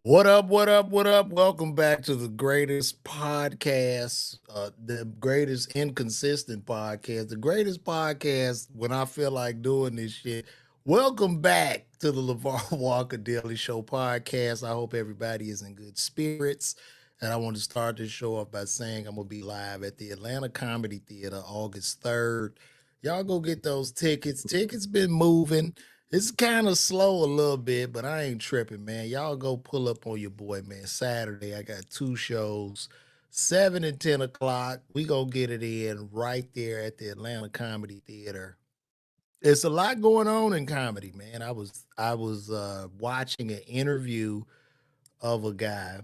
What up? What up? What up? Welcome back to the greatest podcast, the greatest inconsistent podcast, the greatest podcast when I feel like doing this shit. Welcome back to the LeVar Walker Daily Show podcast. I hope everybody is in good spirits. And I want to start this show off by saying I'm going to be live at the Atlanta Comedy Theater August 3rd. Y'all go get those tickets. Tickets been moving. It's kind of slow a little bit, but I ain't tripping, man. Y'all go pull up on your boy, man. Saturday, I got two shows, 7 and 10 o'clock. We gonna get it in right there at the Atlanta Comedy Theater. It's a lot going on in comedy, man. I was watching an interview of a guy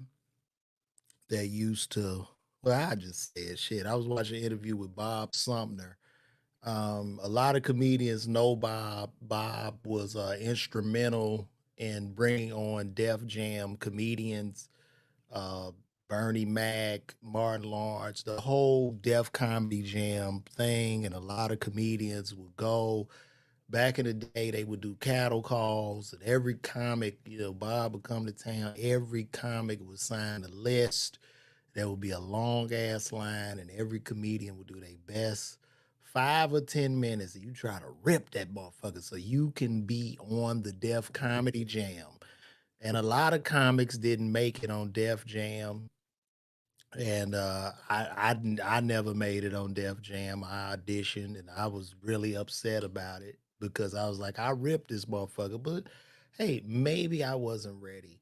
that used to. Well, I just said shit. I was watching an interview with Bob Sumner. A lot of comedians know Bob. Bob was instrumental in bringing on Def Jam comedians, uh, Bernie Mac, Martin Lawrence, the whole Def Comedy Jam thing. And a lot of comedians would go. Back in the day, they would do cattle calls, and every comic, Bob would come to town. Every comic would sign a list. There would be a long ass line, and every comedian would do their best 5 or 10 minutes. And you try to rip that motherfucker so you can be on the Def Comedy Jam. And a lot of comics didn't make it on Def Jam. And I never made it on Def Jam. I auditioned and I was really upset about it because I was like, I ripped this motherfucker, but hey, maybe I wasn't ready.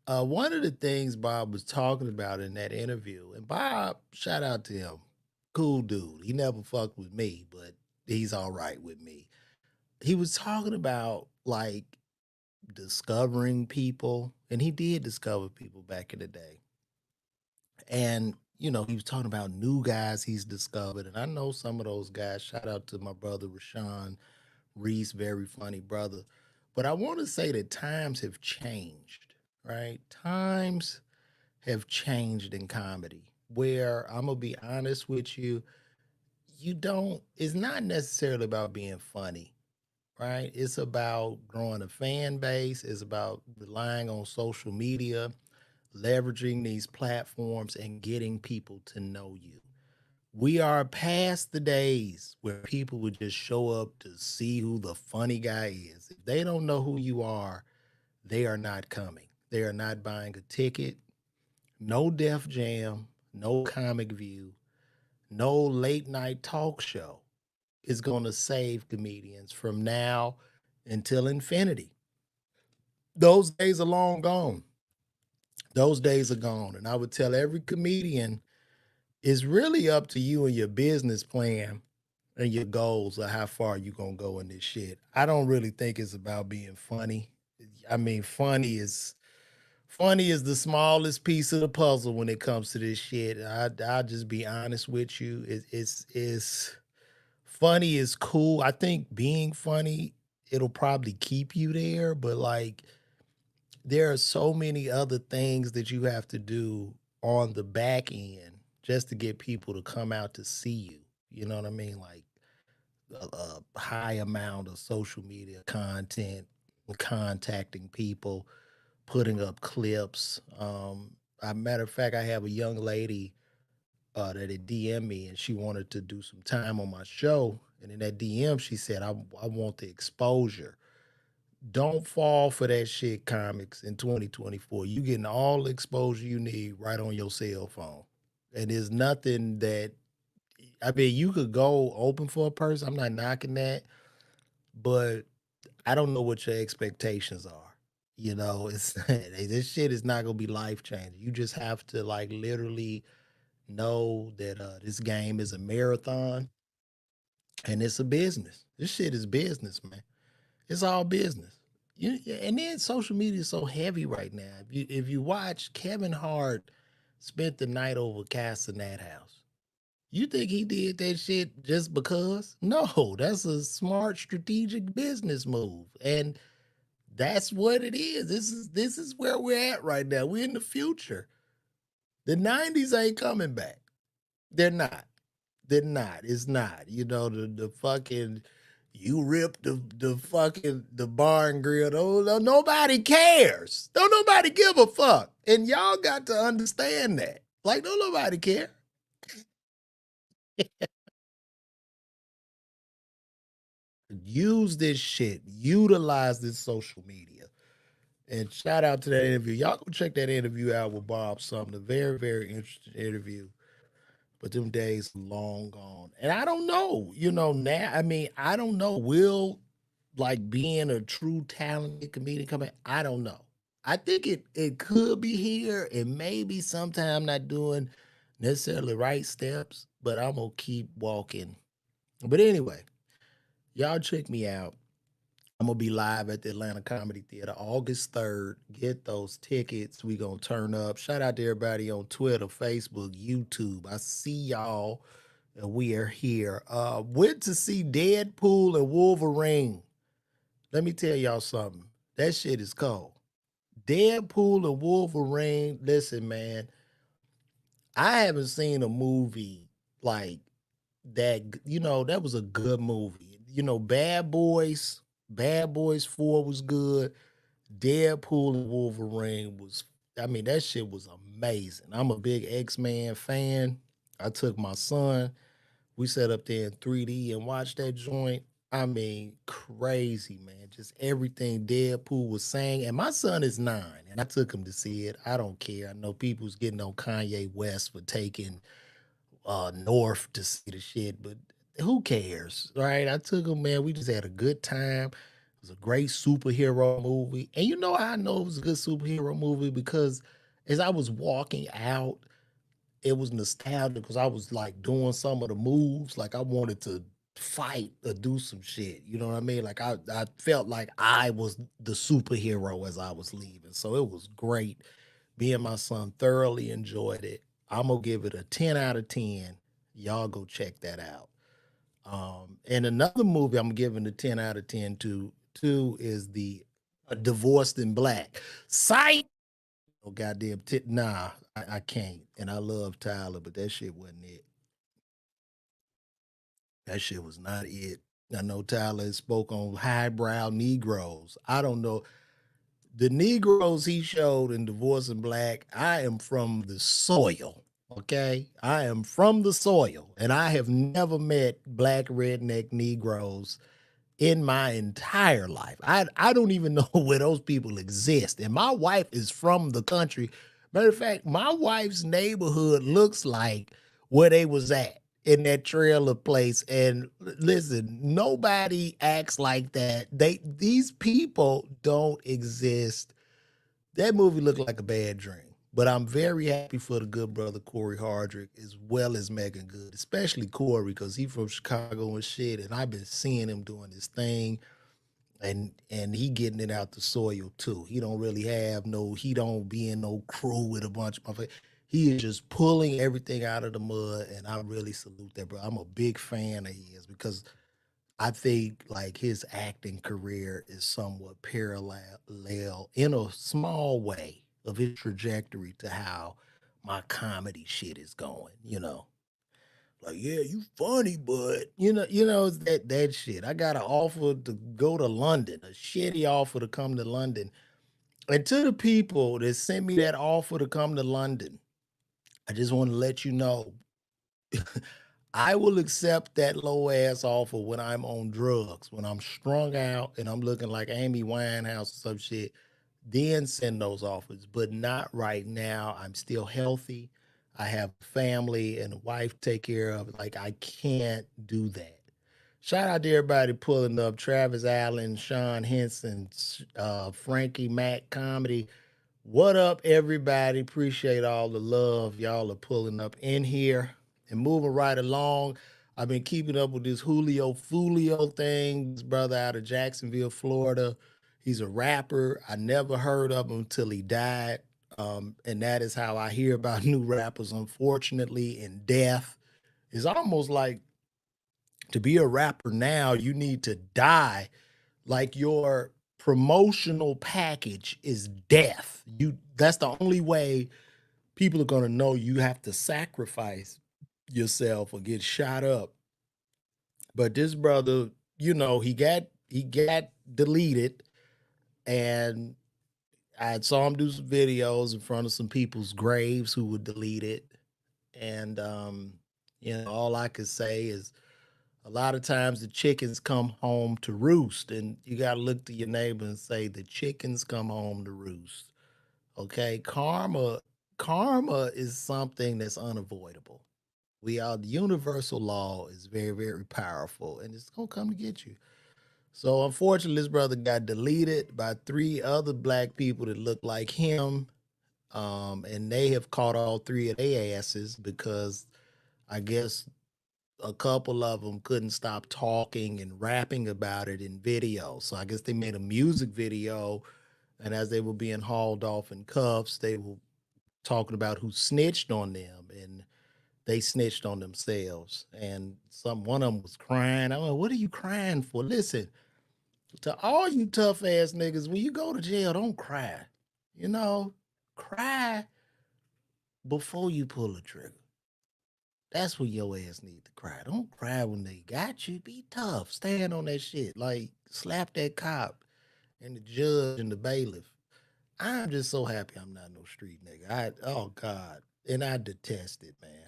One of the things Bob was talking about in that interview, and Bob, shout out to him, cool dude. He never fucked with me, but he's all right with me. He was talking about like discovering people, and he did discover people back in the day. And he was talking about new guys he's discovered, and I know some of those guys. Shout out to my brother Rashawn Reese, very funny brother. But I want to say that times have changed, right? Times have changed in comedy. Where I'm gonna be honest with you, it's not necessarily about being funny, right? It's about growing a fan base, it's about relying on social media, leveraging these platforms, and getting people to know you. We are past the days where people would just show up to see who the funny guy is. If they don't know who you are, they are not coming. They are not buying a ticket. No Def Jam, no Comic View, no late night talk show is going to save comedians from now until infinity. Those days are long gone. Those days are gone. And I would tell every comedian it's really up to you and your business plan and your goals of how far you gonna go in this shit. I don't really think it's about being funny. I mean, funny is the smallest piece of the puzzle when it comes to this shit. I'll just be honest with you. It's funny is cool. I think being funny, it'll probably keep you there, but like there are so many other things that you have to do on the back end just to get people to come out to see you. You know what I mean? Like a high amount of social media content, contacting people, putting up clips. A matter of fact, I have a young lady that had DM me and she wanted to do some time on my show. And in that DM, she said, I want the exposure. Don't fall for that shit, comics, in 2024. You getting all the exposure you need right on your cell phone. And there's nothing that, I mean, you could go open for a person. I'm not knocking that, but I don't know what your expectations are. It's this shit is not gonna be life changing. You just have to like literally know that this game is a marathon and it's a business. This shit is business, man. It's all business. Yeah, and then social media is so heavy right now. If you watch, Kevin Hart spent the night over Castanet house. You think he did that shit just because? No, that's a smart strategic business move. And that's what it is. This is where we're at right now. We're in the future. The 90s ain't coming back. They're not. They're not. It's not. The fucking You ripped the fucking the bar and grill. Nobody cares. Don't nobody give a fuck. And y'all got to understand that. Like, don't nobody care. Use this shit. Utilize this social media. And shout out to that interview. Y'all go check that interview out with Bob Sumner. Very, very interesting interview. But them days are long gone. And I don't know, now, I mean, I don't know. Will like being a true talented comedian coming? I don't know. I think it could be here and maybe sometime not doing necessarily right steps, but I'm gonna keep walking. But anyway, y'all check me out. I'm gonna be live at the Atlanta Comedy Theater August 3rd. Get those tickets. We gonna turn up. Shout out to everybody on Twitter, Facebook, YouTube. I see y'all, and we are here. Went to see Deadpool and Wolverine. Let me tell y'all something. That shit is cold. Deadpool and Wolverine. Listen, man, I haven't seen a movie like that. That was a good movie. Bad Boys 4 was good. Deadpool and Wolverine was, I mean, that shit was amazing. I'm a big X-Men fan. I took my son. We sat up there in 3D and watched that joint. I mean, crazy, man. Just everything Deadpool was saying. And my son is 9, and I took him to see it. I don't care. I know people's getting on Kanye West for taking North to see the shit, but who cares, right? I took him, man. We just had a good time. It was a great superhero movie. And you know how I know it was a good superhero movie? Because as I was walking out, it was nostalgic because I was like doing some of the moves. Like I wanted to fight or do some shit. You know what I mean? Like I felt like I was the superhero as I was leaving. So it was great. Me and my son thoroughly enjoyed it. I'm gonna give it a 10 out of 10. Y'all go check that out. And another movie I'm giving a 10 out of 10 to is the Divorced in Black. Sight. Oh goddamn nah, I can't. And I love Tyler, but that shit wasn't it. That shit was not it. I know Tyler spoke on highbrow Negroes. I don't know. The Negroes he showed in Divorce in Black, I am from the soil. Okay. I am from the soil. And I have never met black redneck Negroes in my entire life. I don't even know where those people exist. And my wife is from the country. Matter of fact, my wife's neighborhood looks like where they was at in that trailer place. And listen, nobody acts like that. These people don't exist. That movie looked like a bad dream. But I'm very happy for the good brother Corey Hardrick as well as Megan Good, especially Corey because he's from Chicago and shit, and I've been seeing him doing his thing, and he getting it out the soil too. He don't really have no, he don't be in no crew with a bunch of he is just pulling everything out of the mud, and I really salute that, bro. I'm a big fan of his because I think like his acting career is somewhat parallel in a small way of his trajectory to how my comedy shit is going. Like, yeah, you funny, but it's that shit. I got an offer to go to London, a shitty offer to come to London. And to the people that sent me that offer to come to London, I just want to let you know I will accept that low ass offer when I'm on drugs, when I'm strung out and I'm looking like Amy Winehouse or some shit. Then send those offers, but not right now. I'm still healthy. I have family and a wife to take care of. Like I can't do that. Shout out to everybody pulling up: Travis Allen, Sean Henson, Frankie Mac Comedy. What up, everybody? Appreciate all the love y'all are pulling up in here and moving right along. I've been keeping up with this Julio Foolio thing, this brother out of Jacksonville, Florida. He's a rapper. I never heard of him until he died. And that is how I hear about new rappers, unfortunately, in death. It's almost like to be a rapper now, you need to die. Like your promotional package is death. That's the only way people are gonna know you have to sacrifice yourself or get shot up. But this brother he got deleted, and I saw him do some videos in front of some people's graves who were deleted. And all I could say is a lot of times the chickens come home to roost, and you got to look to your neighbor and say the chickens come home to roost. Okay, karma is something that's unavoidable. The universal law is very, very powerful, and it's gonna come to get you. So unfortunately, this brother got deleted by three other black people that look like him. And they have caught all three of their asses because I guess a couple of them couldn't stop talking and rapping about it in video. So I guess they made a music video, and as they were being hauled off in cuffs, they were talking about who snitched on them, and they snitched on themselves. And one of them was crying. I'm like, what are you crying for? Listen, to all you tough ass niggas, when you go to jail, don't cry. You know, cry before you pull the trigger. That's when your ass need to cry. Don't cry when they got you. Be tough. Stand on that shit. Like slap that cop and the judge and the bailiff. I'm just so happy I'm not no street nigga. Oh God, and I detest it, man.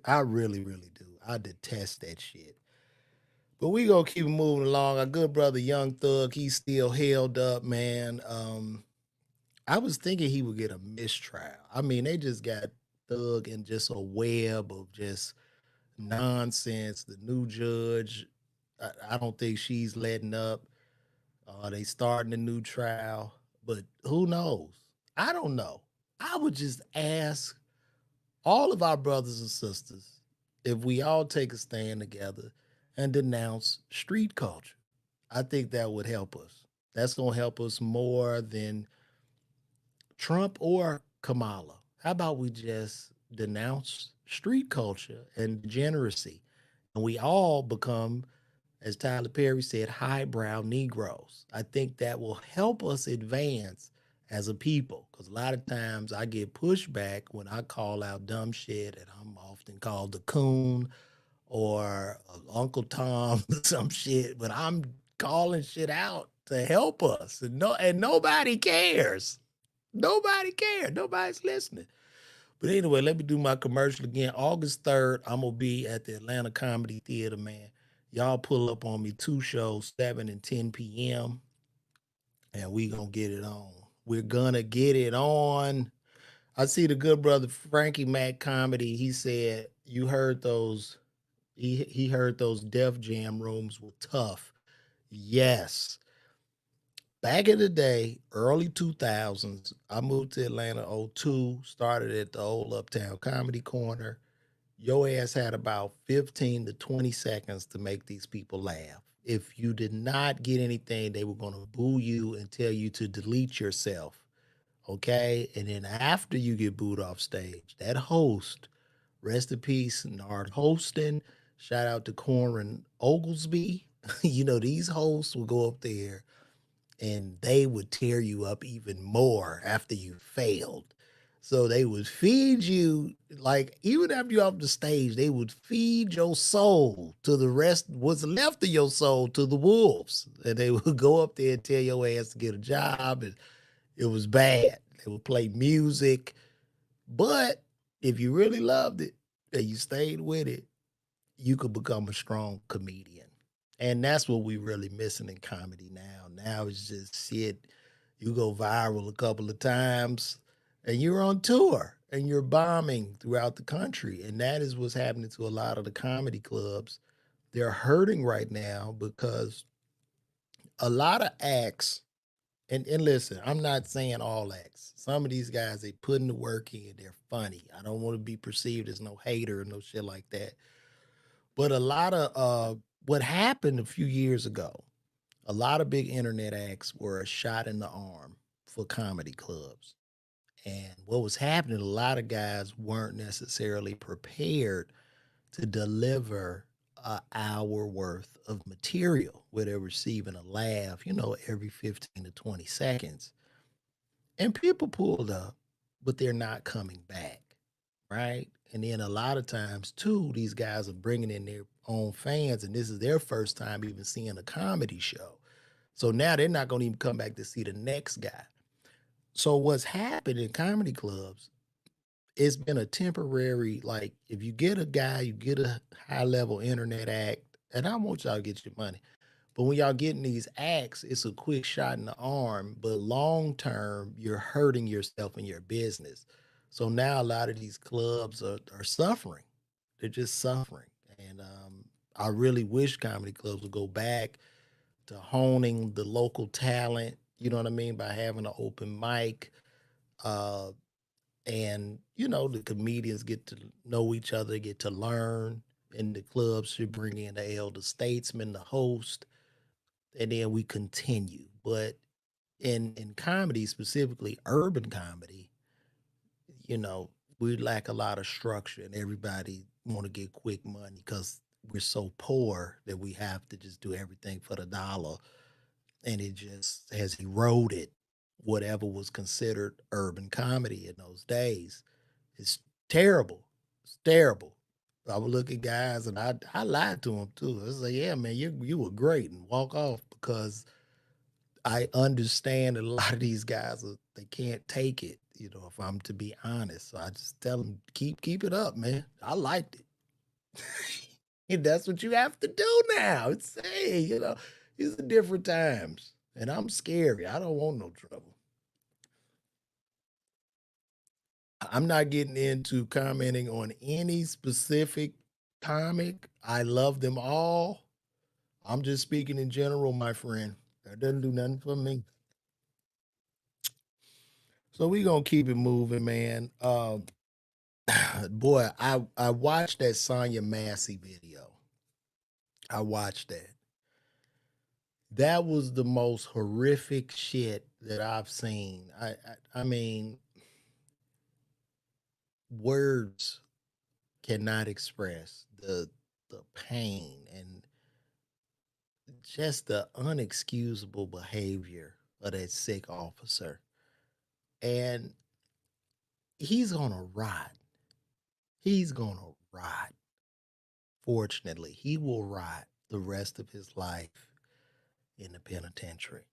I really really do. I detest that shit. But we gonna keep moving along. Our good brother Young Thug, he's still held up, man. I was thinking he would get a mistrial. I mean, they just got Thug in just a web of just nonsense. The new judge, I don't think she's letting up. They starting a new trial, but who knows? I don't know. I would just ask all of our brothers and sisters if we all take a stand together and denounce street culture. I think that would help us. That's going to help us more than Trump or Kamala. How about we just denounce street culture and degeneracy, and we all become, as Tyler Perry said, highbrow Negroes? I think that will help us advance as a people. Because a lot of times I get pushback when I call out dumb shit, and I'm often called a coon or Uncle Tom or some shit, but I'm calling shit out to help us. And nobody cares. Nobody cares. Nobody's listening. But anyway, let me do my commercial again. August 3rd, I'm gonna be at the Atlanta Comedy Theater, man. Y'all pull up on me, two shows, 7 and 10 p.m. And we gonna get it on. We're gonna get it on. I see the good brother Frankie Mac Comedy. He said you heard those. He heard those Def Jam rooms were tough. Yes. Back in the day, early 2000s, I moved to Atlanta '02. Started at the old Uptown Comedy Corner. Your ass had about 15 to 20 seconds to make these people laugh. If you did not get anything, they were going to boo you and tell you to delete yourself. Okay. And then after you get booed off stage, that host, rest in peace, Nard Hostin, shout out to Corin Oglesby. These hosts will go up there and they would tear you up even more after you failed. So they would feed you, like even after you off the stage, they would feed your soul to the rest, what's left of your soul, to the wolves. And they would go up there and tell your ass to get a job, and it was bad. They would play music. But if you really loved it and you stayed with it, you could become a strong comedian. And that's what we really missing in comedy now. Now it's just shit. You go viral a couple of times and you're on tour and you're bombing throughout the country. And that is what's happening to a lot of the comedy clubs. They're hurting right now because a lot of acts, and listen, I'm not saying all acts. Some of these guys, they put in the work in, they're funny. I don't want to be perceived as no hater or no shit like that. But a lot of what happened a few years ago, a lot of big internet acts were a shot in the arm for comedy clubs. And what was happening, a lot of guys weren't necessarily prepared to deliver an hour worth of material where they're receiving a laugh, every 15 to 20 seconds. And people pulled up, but they're not coming back, right? And then a lot of times too, these guys are bringing in their own fans, and this is their first time even seeing a comedy show. So now they're not going to even come back to see the next guy. So what's happened in comedy clubs, it's been a temporary, like if you get a guy, you get a high level internet act, and I want y'all to get your money. But when y'all getting these acts, it's a quick shot in the arm, but long term, you're hurting yourself and your business. So now a lot of these clubs are suffering. They're just suffering. And I really wish comedy clubs would go back to honing the local talent, you know what I mean, by having an open mic. Uh, and, the comedians get to know each other, get to learn. And the clubs should bring in the elder statesman, the host, and then we continue. But in comedy, specifically urban comedy, you know, we lack a lot of structure, and everybody want to get quick money because we're so poor that we have to just do everything for the dollar, and it just has eroded whatever was considered urban comedy in those days. It's terrible. It's terrible. I would look at guys and I lied to them too. I say, yeah, man, you were great, and walk off because I understand that a lot of these guys they can't take it, if I'm to be honest. So I just tell them keep it up, man. I liked it. And that's what you have to do now. It's hey, these are different times. And I'm scary. I don't want no trouble. I'm not getting into commenting on any specific comic. I love them all. I'm just speaking in general, my friend. That doesn't do nothing for me. So we gonna keep it moving, man. Boy, I watched that Sonya Massie video. I watched that. That was the most horrific shit that I've seen. I mean, words cannot express the pain and just the unexcusable behavior of that sick officer. And he's gonna rot. He's gonna rot. Fortunately, he will rot the rest of his life in the penitentiary.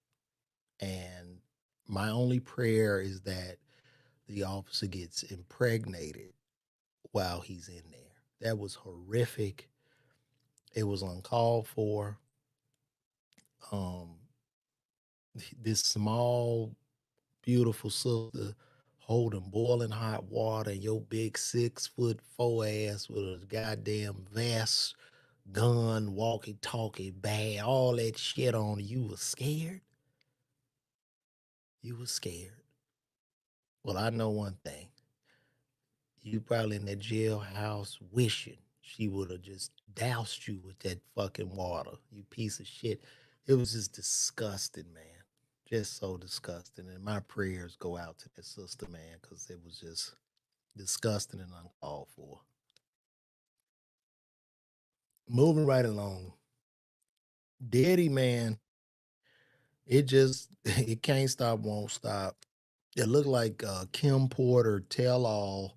And my only prayer is that the officer gets impregnated while he's in there. That was horrific. It was uncalled for. Um, this small, beautiful sister holding boiling hot water, and your big 6 foot four ass with a goddamn vest, gun, walkie talkie, bag, all that shit on you. Was scared. You was scared. Well, I know one thing. You probably in that jailhouse wishing she would have just doused you with that fucking water, you piece of shit. It was just disgusting, man. Just so disgusting. And my prayers go out to that sister, man, because it was just disgusting and uncalled for. Moving right along. Diddy, man, it just it can't stop, won't stop. It looked like Kim Porter Tell All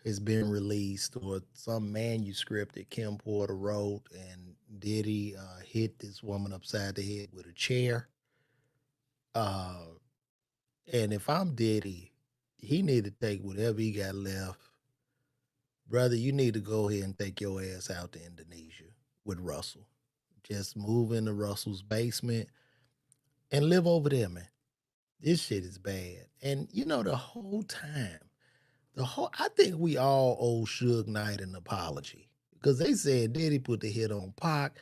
has been released, or some manuscript that Kim Porter wrote, and Diddy hit this woman upside the head with a chair. Uh, and if I'm Diddy, he need to take whatever he got left. Brother, you need to go ahead and take your ass out to Indonesia with Russell. Just move into Russell's basement and live over there, man. This shit is bad. And the whole time, I think we all owe Suge Knight an apology. Because they said Diddy put the hit on Pac.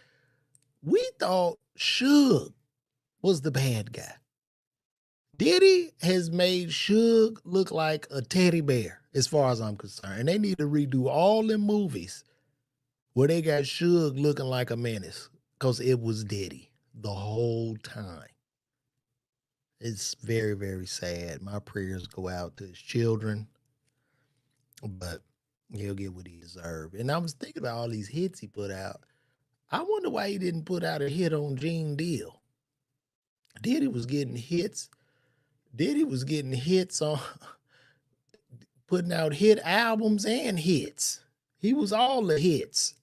We thought Suge was the bad guy. Diddy has made Suge look like a teddy bear, as far as I'm concerned. And they need to redo all them movies where they got Suge looking like a menace. Because it was Diddy the whole time. It's very, very sad. My prayers go out to his children, but he'll get what he deserves. And I was thinking about all these hits he put out. I wonder why he didn't put out a hit on Gene Deal. Diddy was getting hits. Diddy was getting hits on putting out hit albums and hits. He was all the hits.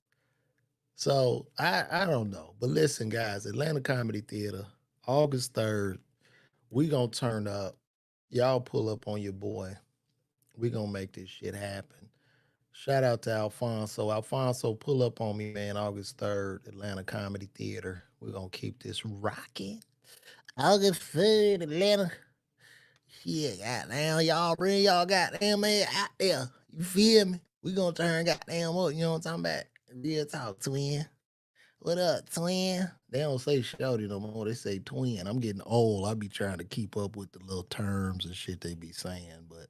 So I don't know. But listen, guys, Atlanta Comedy Theater, August 3rd, we gonna turn up. Y'all pull up on your boy. We gonna make this shit happen. Shout out to Alfonso. Alfonso, pull up on me, man. August 3rd, Atlanta Comedy Theater. We're gonna keep this rocking. August 3rd, Atlanta. Shit, goddamn, y'all bring y'all goddamn man out there. You feel me? We gonna turn goddamn up, you know what I'm talking about? Real talk, twin. What up, twin? They don't say shouty no more. They say twin. I'm getting old. I be trying to keep up with the little terms and shit they be saying, but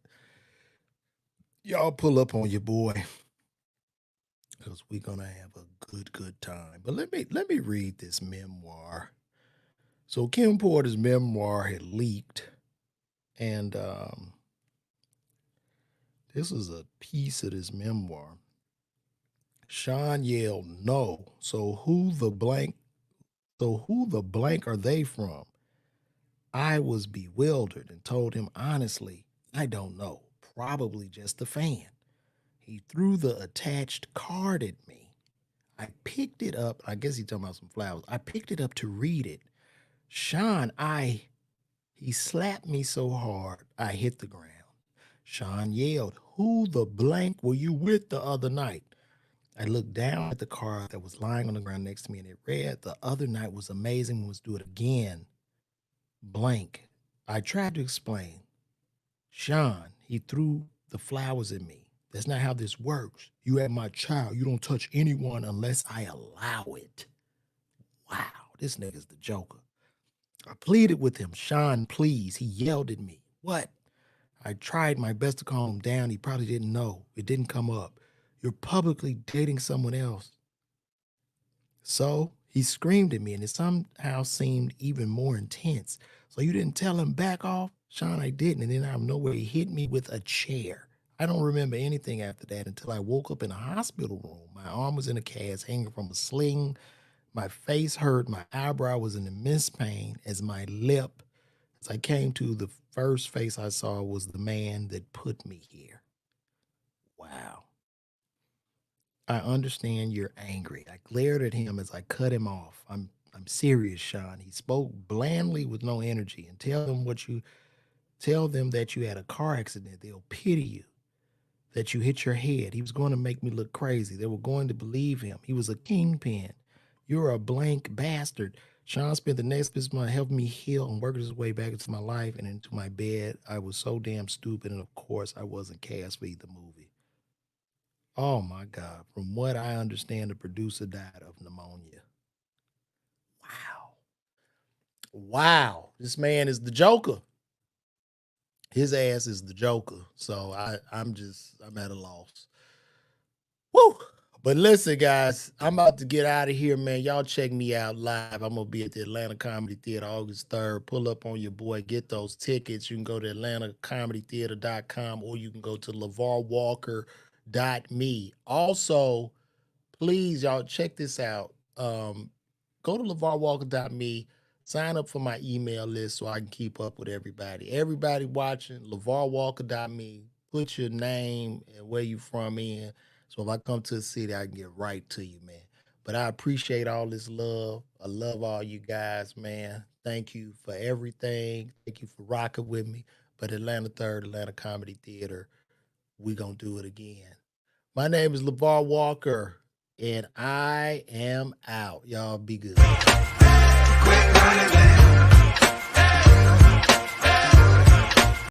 y'all pull up on your boy because we're gonna have a good time. But let me read this memoir. So Kim Porter's memoir had leaked, and this is a piece of this memoir. Sean yelled, "No! So who the blank are they from?" I was bewildered and told him honestly, I don't know. Probably just a fan. He threw the attached card at me. I picked it up. I guess he's talking about some flowers. I picked it up to read it. Sean, he slapped me so hard, I hit the ground. Sean yelled, "Who the blank were you with the other night?" I looked down at the card that was lying on the ground next to me, and it read, "The other night was amazing. Let's do it again. Blank." I tried to explain. Sean, he threw the flowers at me. That's not how this works. You have my child. You don't touch anyone unless I allow it. Wow, this nigga's the Joker. I pleaded with him. Sean, please. He yelled at me. What? I tried my best to calm him down. He probably didn't know. It didn't come up. You're publicly dating someone else. So he screamed at me, and it somehow seemed even more intense. So you didn't tell him back off? Sean, I didn't. And then out of nowhere, he hit me with a chair. I don't remember anything after that until I woke up in a hospital room. My arm was in a cast hanging from a sling. My face hurt. My eyebrow was in immense pain as I came to, the first face I saw was the man that put me here. Wow. I understand you're angry. I glared at him as I cut him off. I'm serious, Sean. He spoke blandly with no energy. And tell them that you had a car accident. They'll pity you. That you hit your head. He was going to make me look crazy. They were going to believe him. He was a kingpin. You're a blank bastard. Sean spent the next 6 months helping me heal and working his way back into my life and into my bed. I was so damn stupid, and of course, I wasn't cast for either movie. Oh my God. From what I understand, the producer died of pneumonia. Wow. Wow. This man is the Joker. His ass is the Joker. So I'm at a loss. Woo. But listen, guys, I'm about to get out of here, man. Y'all check me out live. I'm going to be at the Atlanta Comedy Theater August 3rd. Pull up on your boy. Get those tickets. You can go to atlantacomedytheater.com, or you can go to LeVarWalker.me. Also, please, y'all, check this out. Go to LeVarWalker.me. Sign up for my email list so I can keep up with everybody. Everybody watching, LeVarWalker.me. Put your name and where you from in. So if I come to the city, I can get right to you, man. But I appreciate all this love. I love all you guys, man. Thank you for everything. Thank you for rocking with me. But Atlanta 3rd, Atlanta Comedy Theater, we gonna do it again. My name is LeVar Walker, and I am out. Y'all be good.